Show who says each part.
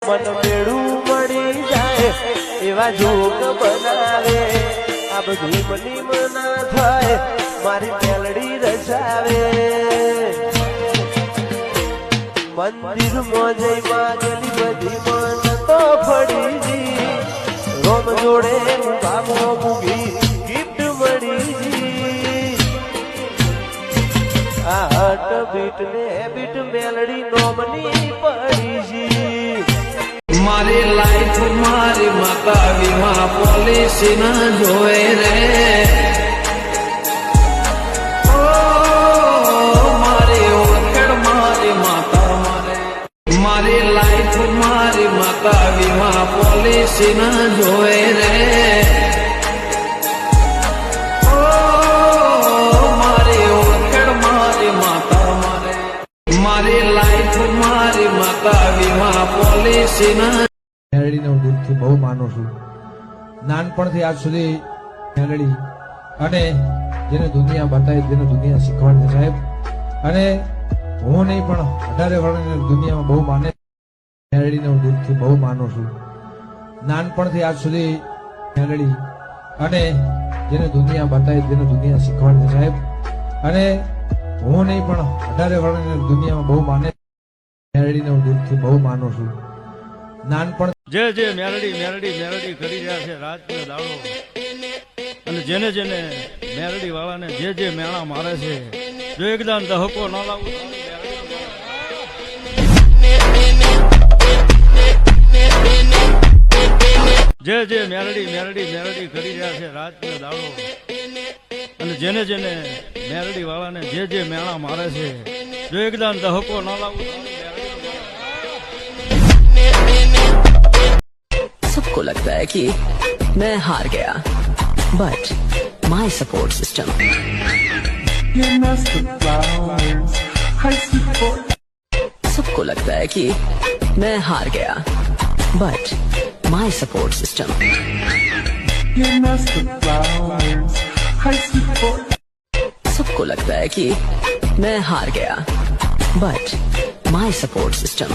Speaker 1: મન મેળું મળી જાય એવા જોગ બનાવે આ બધું મની મના થાય મારી મેલડી રચાવે મંદિર માં જઈ માગેલી બધી મન તો ફળી રોમ જોડે બાબો મૂગી ગિફ્ટ મળી આ હટ બીટ ને બીટ મેલડી નોમની પડી
Speaker 2: મારી લાઈફ મારી માતા વીમા પોલિસી ના જોઈ રે મારી ઓળખેડ મારી માતા મારી લાઈફ મારી માતા વીમા પોલિસી ના જોઈ રે મારી ઓળખેડ મારી માતા મારી લાઈફ મારી માતા વીમા પોલિસી ના
Speaker 3: મેલડીને હું દિલથી બહુ માનું છું. નાનપણથી આજ સુધી મેલડી અને જેને દુનિયા બતાવી જેને દુનિયા શીખવાડી સાહેબ અને હું નહીં પણ 18 વર્ષની દુનિયામાં બહુ માને મેલડીને હું દિલથી બહુ માનું છું. નાનપણથી આજ સુધી મેલડી અને જેને દુનિયા બતાવી જેને દુનિયા શીખવાડી સાહેબ અને હું નહીં પણ 18 વર્ષની દુનિયામાં બહુ માને મેલડીને હું દિલથી બહુ માનું છું. નાનપણ
Speaker 4: જે મેલડી કરી રહ્યા છે રાત ને દાડો અને જેને મેલડી વાળાને જે મેણા મારે છે જો એકદમ દહકો ન લાવું જે મેલડી કરી રહ્યા છે રાત ને દાડો અને જેને મેલડી વાળાને જે મેણા મારે છે જો એકદમ દહકો ન લાવું
Speaker 5: सबको लगता है कि मैं हार गया बट माई सपोर्ट सिस्टम सबको लगता है कि मैं हार गया बट माई सपोर्ट सिस्टम सबको लगता है कि मैं हार गया बट माई सपोर्ट सिस्टम